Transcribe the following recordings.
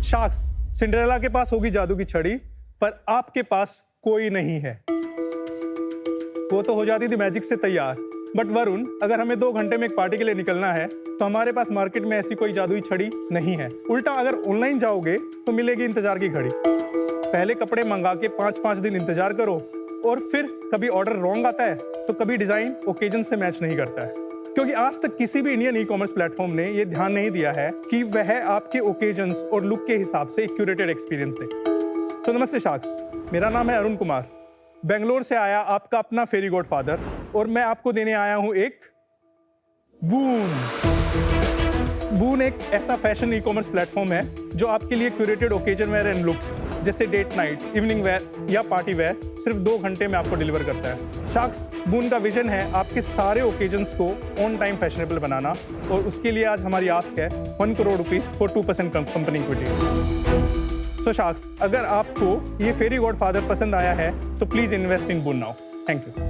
Sharks, Cinderella के पास होगी जादू की छड़ी, पर आपके पास कोई नहीं है। वो तो हो जाती थी मैजिक से तैयार, बट वरुण, अगर हमें 2 घंटे में एक पार्टी के लिए निकलना है तो हमारे पास मार्केट में ऐसी कोई जादुई छड़ी नहीं है। उल्टा अगर ऑनलाइन जाओगे तो मिलेगी इंतजार की घड़ी। पहले कपड़े मंगा के 5-5 दिन इंतजार करो, और फिर कभी ऑर्डर रॉन्ग आता है तो कभी डिजाइन ओकेजन से मैच नहीं करता है। क्योंकि आज तक किसी भी इंडियन ई कॉमर्स प्लेटफॉर्म ने ये ध्यान नहीं दिया है कि वह आपके ओकेजन्स और लुक के हिसाब से एक क्यूरेटेड एक्सपीरियंस दे। तो नमस्ते शार्क्स, मेरा नाम है अरुण कुमार, बेंगलोर से आया आपका अपना फेरी गॉड फादर, और मैं आपको देने आया हूं एक बून। बून एक ऐसा फैशन ई कॉमर्स प्लेटफॉर्म है जो आपके लिए curated occasion wear and looks जैसे डेट नाइट, इवनिंग वेयर या पार्टी वेयर सिर्फ 2 घंटे में आपको डिलीवर करता है। शार्क्स बून का विजन है आपके सारे ओकेजन्स को ऑन टाइम फैशनेबल बनाना, और उसके लिए आज हमारी आस्क है 1 crore rupees for 2% company equity. So sharks, अगर आपको ये फेरी गॉड फादर पसंद आया है तो please invest in Boon now. Thank you.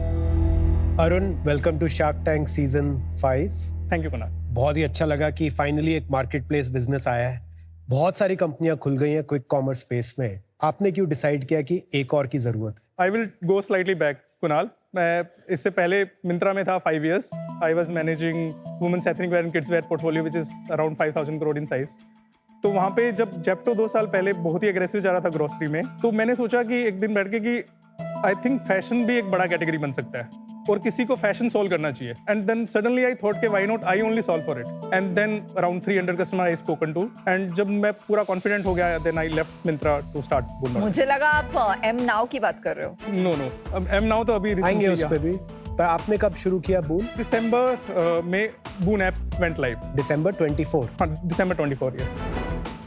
Arun, welcome to Shark Tank season 5। Thank you Kunal. बहुत ही अच्छा लगा कि फाइनली एक मार्केट प्लेस बिजनेस आया है। बहुत सारी कंपनियां खुल गई हैं क्विक कॉमर्स स्पेस में। आपने क्यों डिसाइड किया कि एक और की जरूरत है? I will go slightly back Kunal. मैं इससे पहले मिंत्रा में था 5 years। I was managing women's ethnic wear and kids wear portfolio which is around 5,000 crore in size. तो वहाँ पे जब जेप्टो 2 साल पहले बहुत ही एग्रेसिव जा रहा था ग्रोसरी में, तो मैंने सोचा कि एक दिन बैठ के कि आई थिंक फैशन भी एक बड़ा कैटेगरी बन सकता है और किसी को फैशन सॉल्व करना चाहिए। And then suddenly I thought के why not I only solve for it. And then around 300 customer I spoken to, and जब मैं पूरा कॉन्फिडेंट हो गया then I left Myntra to start Boon. मुझे लगा आप एम नाउ की बात कर रहे हो। नो, एम नाउ तो अभी आएंगे उस पे भी। पर आपने कब शुरू किया बून? दिसंबर में बून ऐप वेंट लाइव। दिसंबर 24। हाँ, दिसंबर 24, यस।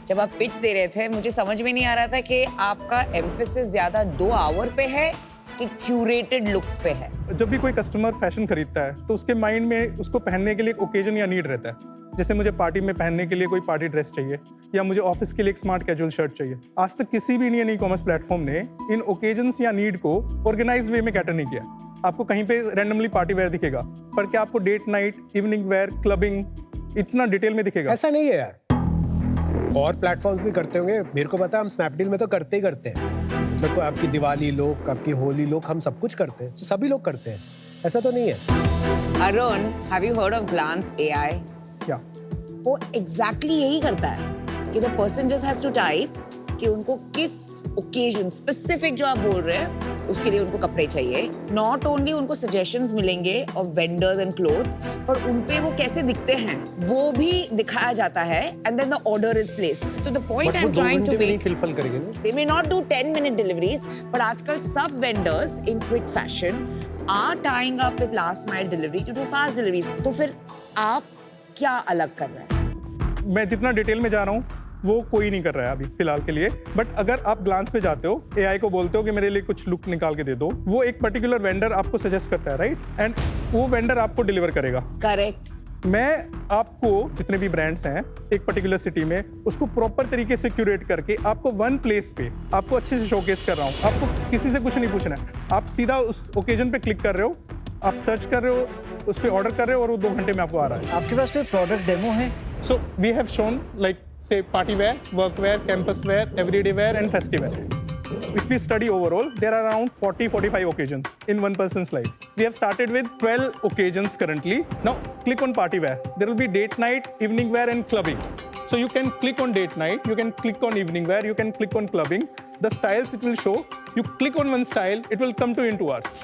जब आप पिच दे रहे थे मुझे समझ में नहीं आ रहा था कि आपका एम्फेसिस ज्यादा 2 आवर पे है कि क्यूरेटेड लुक्स पे है। जब भी कोई कस्टमर फैशन खरीदता है तो उसके माइंड में उसको पहनने के लिए एक ओकेजन या नीड रहता है। जैसे मुझे पार्टी में पहनने के लिए कोई पार्टी ड्रेस चाहिए, या मुझे ऑफिस के लिए एक स्मार्ट कैजुअल शर्ट चाहिए। आज तक किसी भी इंडियन ई कॉमर्स प्लेटफॉर्म ने इन ओकेजन्स या नीड को ऑर्गेनाइज वे में कैटर नहीं किया। आपको कहीं पे रैंडमली पार्टी वेयर दिखेगा, पर क्या आपको date night, evening wear, clubbing इतना डिटेल में दिखेगा? ऐसा नहीं है यार, और प्लेटफॉर्म्स भी करते होंगे। मेरे को पता है, हम स्नैपडील में तो करते ही करते हैं। मतलब तो आपकी दिवाली लुक, आपकी होली लुक, हम सब कुछ करते हैं, तो सभी लोग करते हैं, ऐसा तो नहीं है। Arun, have you heard of Glance AI? क्या? वो एग्जैक्टली यही करता है कि the person just has to type कि उनको किस ओकेजन स्पेसिफिक जो आप बोल रहे हैं उसके लिए उनको कपड़े चाहिए। नॉट ओनली उनको सजेशंस मिलेंगे ऑफ वेंडर्स एंड क्लोथ्स, पर उनपे वो कैसे दिखते हैं वो भी दिखाया जाता है, and then the order is placed. तो the point I am trying to make, fulfil करेंगे ना, they may not do 10-minute deliveries, but आजकल सब vendors in quick fashion are tying up with last mile delivery to do fast deliveries. तो फिर आप क्या अलग कर रहे हैं? मैं जितना डिटेल में जा रहा हूँ वो कोई नहीं कर रहा है अभी फिलहाल के लिए। बट अगर आप ग्लांस पे जाते हो, एआई को बोलते हो कि मेरे लिए कुछ लुक निकाल के दे दो, वो एक पर्टिकुलर वेंडर आपको सजेस्ट करता है, राइट? एंड वो वेंडर आपको डिलीवर करेगा। करेक्ट। मैं आपको जितने भी ब्रांड्स हैं एक पर्टिकुलर सिटी में, उसको प्रॉपर तरीके से क्यूरेट करके आपको वन प्लेस पे आपको अच्छे से शोकेस कर रहा हूँ। आपको किसी से कुछ नहीं पूछना है, आप सीधा उस ओकेजन पे क्लिक कर रहे हो, आप सर्च कर रहे हो, उस पर ऑर्डर कर रहे हो, और वो 2 घंटे में आपको आ रहा है। आपके पास कोई प्रोडक्ट डेमो है? So we have shown like say party wear, work wear, campus wear, everyday wear and festive wear. If we study overall, there are around 40-45 occasions in one person's life. We have started with 12 occasions currently. Now click on party wear. There will be date night, evening wear and clubbing. So you can click on date night, you can click on evening wear, you can click on clubbing. The styles it will show. You click on one style, it will come to into ours.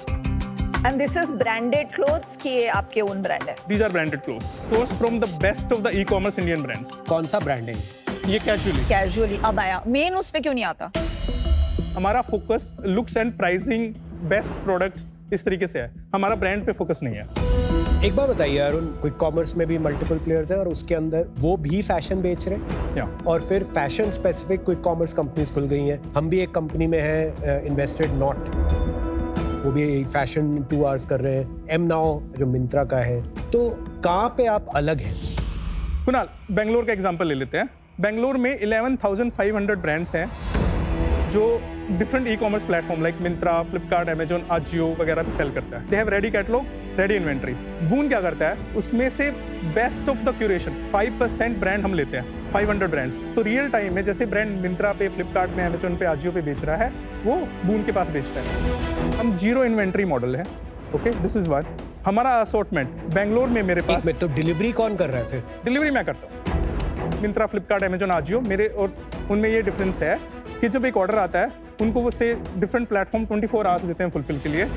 And this is branded clothes कि ये आपके own brand है? These are branded clothes, sourced from the best of the e-commerce Indian brands. कौन सा branding? ये casually. अब आया main, उस पे क्यों नहीं आता? हमारा focus looks and pricing, best products इस तरीके से है, हमारा ब्रांड पे फोकस नहीं है। एक बार बताइए अरुण, क्विक कॉमर्स में भी मल्टीपल प्लेयर्स हैं और उसके अंदर वो भी फैशन बेच रहे हैं, या और फिर fashion specific quick commerce companies खुल गई हैं। हम भी एक कंपनी में हैं, इन्वेस्टेड नॉट, वो भी फैशन 2 आवर्स कर रहे हैं। एम नाउ जो मिंत्रा का है, तो कहाँ पे आप अलग हैं? कुणाल, बेंगलोर का एग्जांपल ले लेते हैं। बेंगलोर में 11,500 ब्रांड्स हैं जो different e commerce platform like Myntra, Flipkart, Amazon, Ajio वगैरह पे सेल करता है। They have ready catalogue ready inventory. Boon क्या करता है, उसमें से best of the curation 5% brand हम लेते हैं, 500 ब्रांड्स। तो रियल टाइम में जैसे ब्रांड मिंत्रा पे, फ्लिपकार्ट में, अमेजोन पे, आजियो पे बेच रहा है, वो बून के पास बेचता है। हम जीरो इन्वेंट्री मॉडल है। Okay, this is one. हमारा असॉर्टमेंट बेंगलोर में मेरे पास, तो डिलीवरी कौन कर रहा है फिर? डिलीवरी मैं करता हूँ। मिंत्रा, फ्लिपकार्ट, अमेजोन, आजियो मेरे, और उनमें ये डिफरेंस है कि जब एक ऑर्डर आता है उनको वो से डिफरेंट प्लेटफॉर्म 24 आवर्स देते हैं फुलफिल के लिए।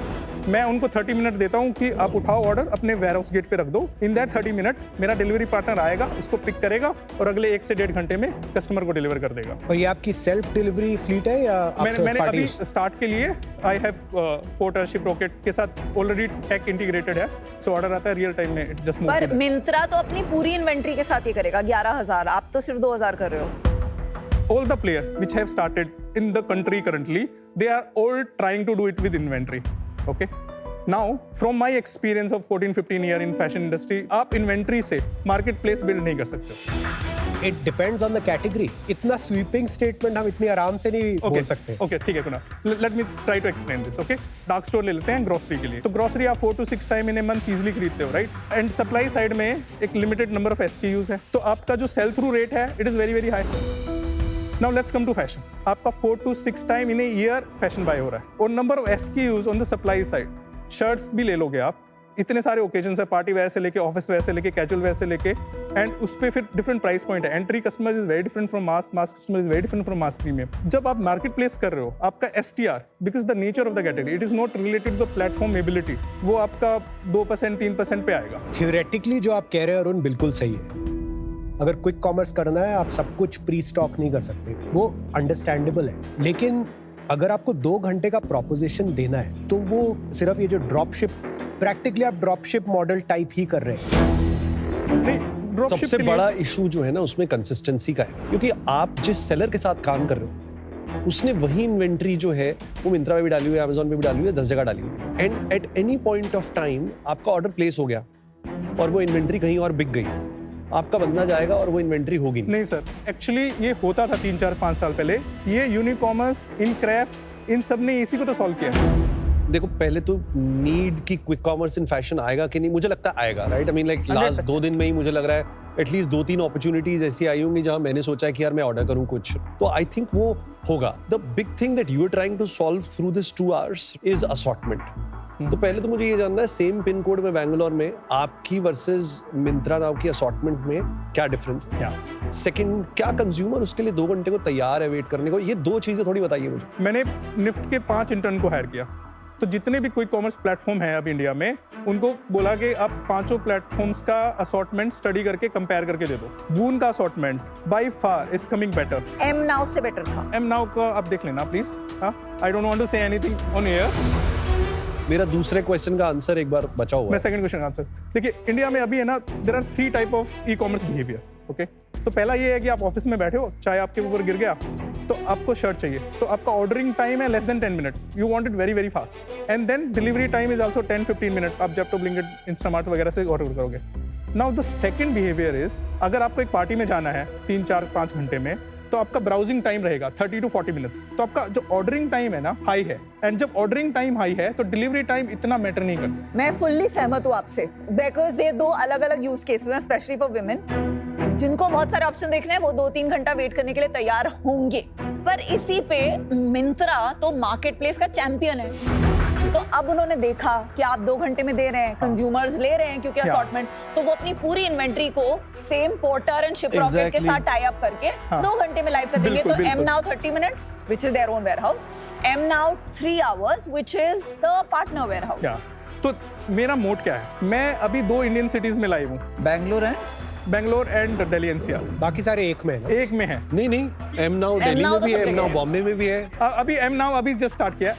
मैं उनको 30 मिनट देता हूँ कि आप उठाओ ऑर्डर, अपने वेयर हाउस गेट पे रख दो। इन दैट 30 मिनट मेरा डिलीवरी पार्टनर आएगा, इसको पिक करेगा और अगले 1 से 1.5 घंटे में कस्टमर को डिलीवर कर देगा। और ये आपकी सेल्फ डिलीवरी फ्लीट है या मैंने अभी स्टार्ट के लिए आई हैव पोर्टरशिप रॉकेट के साथ ऑलरेडी टेक इंटीग्रेटेड है, सो ऑर्डर आता है रियल टाइम में, जस्ट मूव। पर मिंत्रा तो अपनी पूरी इन्वेंट्री के साथ ही करेगा 11,000, आप तो सिर्फ 2,000 कर रहे हो। All the players which have started in the country currently, they are all trying to do it with inventory. Okay. Now, from my experience of 14-15 year in fashion industry, आप inventory से marketplace build नहीं कर सकते। It depends on the category. इतना sweeping statement हम इतनी आराम से नहीं बोल सकते। ओके, ठीक है Kunal, let me try to explain this. Okay, dark store ले लेते हैं ग्रोसरी के लिए। तो ग्रोसरी आप 4 to 6 time in a month easily खरीदते हो, राइट? एंड सप्लाई साइड में एक लिमिटेड नंबर ऑफ SKUs है, तो आपका जो सेल थ्रू रेट है, it is very very high. Now let's come to fashion. आपका 4 to 6 time in a year fashion buy हो रहा है, और number of SKUs on the supply side. Shirts भी ले लोगे आप, इतने सारे ओकेजन है, पार्टी वेयर से लेके, ऑफिस वेयर से लेके, कैजुअल वेयर से लेके, एंड उस पे फिर डिफरेंट प्राइस पॉइंट है। Entry customer is very different from mass customer is very different from mass premium. जब आप मार्केट प्लेस कर रहे हो, आपका STR, because the nature of the category, it is not related to the platform ability, वो आपका 2% 3% पे आएगा। थियोरेटिकली जो आप कह रहे हैं अरुण बिल्कुल सही है। अगर क्विक कॉमर्स करना है, आप सब कुछ प्री स्टॉक नहीं कर सकते, वो अंडरस्टैंडेबल है। लेकिन अगर आपको 2 घंटे का प्रोपोजिशन देना है, तो वो सिर्फ ये जो ड्रॉपशिप, प्रैक्टिकली आप ड्रॉपशिप मॉडल टाइप ही कर रहे हैं। नहीं, ड्रॉपशिप सबसे के लिए बड़ा इशू जो है ना उसमें कंसिस्टेंसी का है, क्योंकि आप जिस सेलर के साथ काम कर रहे हो उसने वही इन्वेंट्री जो है वो मिंत्रा पे भी डाली हुई है, अमेजोन पे भी डाली हुई है, 10 जगह डाली हुई है, and at any point of time आपका ऑर्डर प्लेस हो गया और वो इन्वेंट्री कहीं और बिक गई, आपका बंदा जाएगा और वो इन्वेंट्री होगी नहीं सर, एक्चुअली ये होता था 3 4 5 साल पहले। ये यूनिकॉमर्स, इन क्राफ्ट, इन सब ने इसी को तो सॉल्व किया। देखो पहले तो नीड की क्विक कॉमर्स इन फैशन आएगा कि नहीं, मुझे लगता है आएगा, right? I mean like last 2 दिन में ही मुझे लग रहा है एटलीस्ट 2-3 अपॉर्चुनिटीज ऐसी आई होंगी जहां मैंने सोचा है कि यार मैं ऑर्डर करूं कुछ, तो आई थिंक वो होगा। The big thing that you are trying to solve through this 2 hours is assortment. तो पहले तो मुझे ये जानना है, सेम पिन कोड में बैंगलोर में आपकी वर्सेस मिंत्रा नाउ की असॉर्टमेंट में क्या डिफरेंस है? सेकंड, क्या कंज्यूमर उसके लिए 2 घंटे को तैयार है वेट करने को? ये 2 चीजें थोड़ी बताइए मुझे। मैंने निफ्ट के 5 इंटर्न को हायर किया, तो जितने भी क्विक कॉमर्स प्लेटफॉर्म है अब इंडिया में, उनको बोला कि आप 5 प्लेटफॉर्म्स का असॉर्टमेंट स्टडी करके कंपेयर करके दे दो। बून का assortment by far is coming better. M now से बेटर था। एम नाउ का आप देख लेना please. I don't want to say anything on air. मेरा दूसरे क्वेश्चन का आंसर एक बार बचा हुआ मैं है। सेकंड क्वेश्चन आंसर, देखिए इंडिया में अभी है ना, there are 3 type of e commerce behaviour. Okay, तो पहला ये है कि आप ऑफिस में बैठे हो, चाय आपके ऊपर गिर गया, तो आपको शर्ट चाहिए, तो आपका ऑर्डरिंग टाइम है less than 10 minute, you want it very very fast, and then delivery time is also 10-15 minute, आप जेप्टो, ब्लिंकिट, इंस्टामार्ट वगैरह से ऑर्डर करोगे। Now the second behaviour is, अगर आपको एक पार्टी में जाना है 3 4 5 घंटे में, तो आपका ब्राउजिंग टाइम रहेगा 30 to 40 मिनट्स, तो आपका जो ऑर्डरिंग टाइम है ना हाई है, एंड जब ऑर्डरिंग टाइम हाई है तो डिलीवरी टाइम इतना मैटर नहीं करता। मैं फुल्ली सहमत हूँ आपसे, बिकॉज ये 2 अलग अलग यूज केसेस हैं, स्पेशली फॉर विमेन जिनको बहुत सारे ऑप्शन देखने हैं, वो 2-3 घंटा वेट करने के लिए तैयार होंगे। पर इसी पे मिंत्रा तो मार्केट प्लेस का चैंपियन है, तो अब उन्होंने देखा कि आप 2 घंटे में दे रहे हैं, कंज्यूमर्स ले रहे हैं क्योंकि असॉर्टमेंट, तो वो अपनी पूरी इन्वेंट्री को same porter and ship rocket के साथ टाई अप करके 2 घंटे में लाइव कर देंगे। तो M now 30 minutes which is their own warehouse, M now 3 hours which is the partner warehouse. तो मेरा मोड क्या है, मैं अभी 2 इंडियन सिटीज में लाइव हूँ, बैंगलोर एंड दिल्ली एनसीआर, बाकी सारे एक में है ना? एक में है। नहीं, एम नाउ दिल्ली में भी है, एम नाउ बॉम्बे में भी है। अभी एम नाउ अभी जस्ट स्टार्ट किया।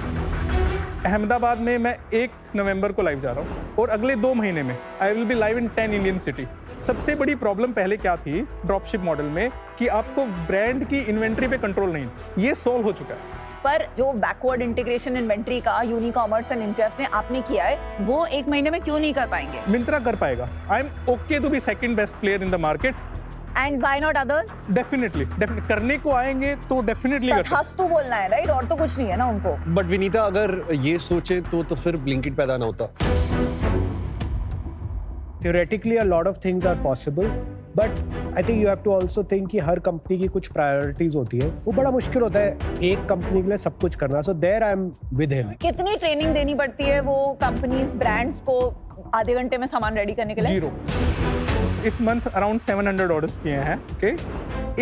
अहमदाबाद में मैं 1 नवंबर को लाइव जा रहा हूँ, और अगले 2 महीने में I will be live in 10 Indian city. सबसे बड़ी प्रॉब्लम पहले क्या थी ड्रॉपशिप मॉडल में, कि आपको ब्रांड की इन्वेंट्री पे कंट्रोल नहीं थी, ये सॉल्व हो चुका है। पर जो बैकवर्ड इंटीग्रेशन इन्वेंट्री का यूनिकॉमर्स एंड इनक्राफ्ट में आपने किया है, वो 1 महीने में क्यों नहीं कर पाएंगे? मिंत्रा कर पाएगा। I am okay to be second best player in the market, and why not others? Definitely करने को आएंगे तो डेफिनेटली कर। तथास्तु बोलना है, राइट? और तो कुछ नहीं है ना उनको। बट विनीता, अगर ये सोचे तो फिर ब्लिंकिट पैदा ना होता। theoretically a lot of things are possible, but I think you have to also think कि हर कंपनी की कुछ प्रायोरिटीज होती है, वो बड़ा मुश्किल होता है एक कंपनी के लिए सब कुछ करना. So there I am with him. कितनी ट्रेनिंग देनी पड़ती है वो कंपनीज ब्रांड्स को आधे घंटे में सामान रेडी करने के लिए? 0. इस मंथ अराउंड 700 ऑर्डर्स किए हैं. ओके,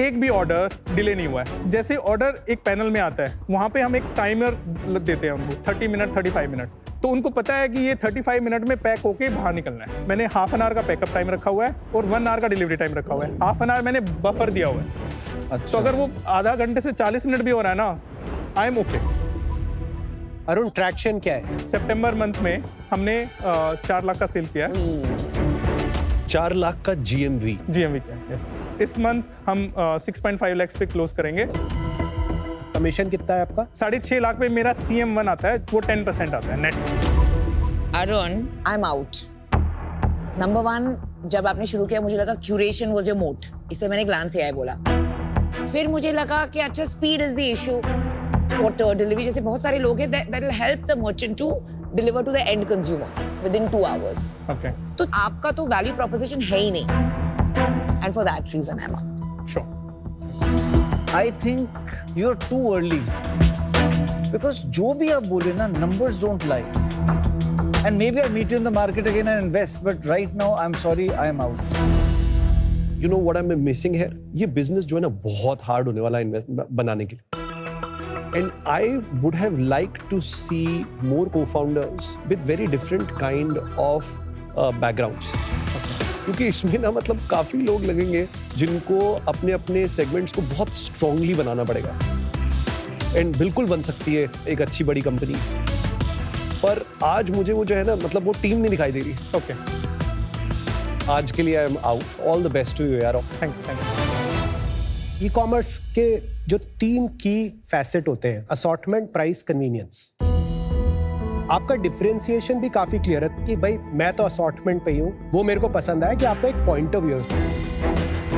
एक भी ऑर्डर डिले नहीं हुआ है. जैसे ऑर्डर एक पैनल में आता है, वहाँ पे हम एक टाइमर देते हैं उनको 30 मिनट 35 मिनट. तो उनको पता है कि ये 35 मिनट में पैक होके बाहर निकलना है. मैंने हाफ एन आवर का पैकअप टाइम रखा हुआ है और 1 आवर का डिलीवरी टाइम रखा हुआ है. हाफ एन आवर मैंने बफर दिया हुआ है. तो अगर वो आधा घंटे से 40 मिनट भी हो रहा है ना, आई एम ओके. अरुण, ट्रैक्शन क्या है? सितंबर मंथ में हमने 4 लाख का सेल किया है. 4 लाख का GMV किया है. यस. इस मंथ हम 6.5 लाख पे क्लोज करेंगे. कमीशन कितना है आपका? 6.5 लाख पे मेरा CM1 आता है, वो 10% आता है net. Arun, I am out. Number 1, जब आपने शुरू किया मुझे लगा क्यूरेशन वाज योर मोट, इसलिए मैंने ग्लांस AI बोला. फिर मुझे लगा कि अच्छा speed is the issue. Water delivery जैसे बहुत सारे लोग हैं that will help the merchant to deliver to the end consumer within 2 hours. Okay, तो आपका तो वैल्यू प्रोपोजिशन है ही नहीं. And for that reason I'm out. Sure. I think you're too early. Because जो भी आप बोले ना, numbers don't lie. And maybe I'll meet you in the market again and invest, but right now I'm sorry, I am out. You know what I'm missing here? ये business जो है ना बहुत hard होने वाला है invest बनाने के लिए. And I would have liked to see more co-founders with very different kind of backgrounds. क्योंकि इसमें ना मतलब काफी लोग लगेंगे जिनको अपने अपने सेगमेंट्स को बहुत स्ट्रांगली बनाना पड़ेगा. एंड बिल्कुल बन सकती है एक अच्छी बड़ी कंपनी, पर आज मुझे वो जो है ना मतलब वो टीम नहीं दिखाई दे रही. ओके, आज के लिए I am out. All the best to you यार. Thank you. ई-कॉमर्स के जो 3 की फैसेट होते हैं, असॉर्टमेंट, प्राइस, कन्वीनियंस. आपका डिफरेंशिएशन भी काफी क्लियर है कि भाई मैं तो असॉर्टमेंट पे ही हूँ, वो मेरे को पसंद आया कि आपका एक पॉइंट ऑफ व्यू है.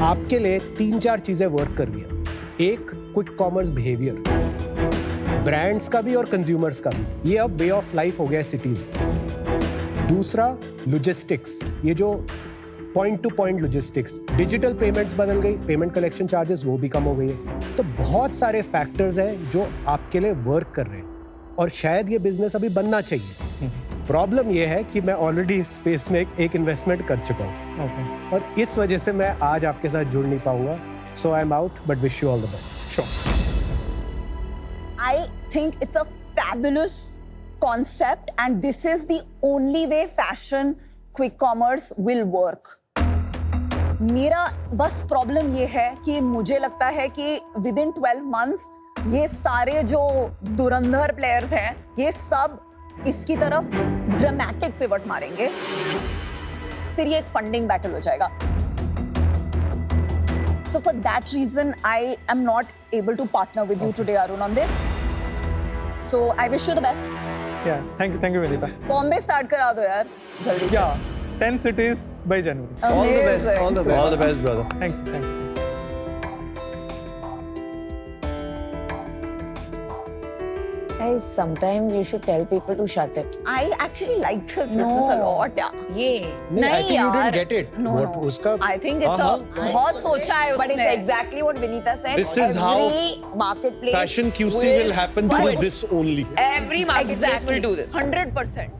आपके लिए 3-4 चीजें वर्क कर रही है. एक, क्विक कॉमर्स बिहेवियर, ब्रांड्स का भी और कंज्यूमर्स का भी. ये अब वे ऑफ लाइफ हो गया सिटीज में. दूसरा, लॉजिस्टिक्स, ये जो point two point logistics, digital payments बदल गई, पेमेंट कलेक्शन चार्जेस वो भी कम हो गई है. तो बहुत सारे फैक्टर्स हैं जो आपके लिए वर्क कर रहे हैं और शायद ये बिजनेस अभी बनना चाहिए. प्रॉब्लम ये है कि मैं ऑलरेडी इस स्पेस में एक इन्वेस्टमेंट कर चुका हूँ. ओके, और इस वजह से मैं आज आपके साथ जुड़ नहीं पाऊंगा. So I am out, but wish you all the best. Sure. I think it's a fabulous concept and this is the only way fashion quick commerce will work. मेरा बस प्रॉब्लम ये है कि मुझे लगता है कि within 12 months ये सारे जो धुरंधर प्लेयर्स हैं ये सब इसकी तरफ ड्रामेटिक पिवट मारेंगे, फिर ये एक फंडिंग बैटल हो जाएगा. So for that reason, I am not able to partner with you today, Arun, on this. So I wish you the best. Yeah, thank you, Vinita. Bombay start करा दो यार जल्दी से. Yeah, 10 cities by January. All the best, Amazing. all the best. All the best, brother. Thank you. Guys, sometimes you should tell people to shut it. I actually like this business a lot. Yeah. ये नहीं, I think you didn't get it. No, What no. उसका I think it's a बहुत सोचा है But it's उसने. exactly what Vinita said. This is how Every marketplace Fashion QC will happen do through it. this only. Every marketplace will do this. 100%.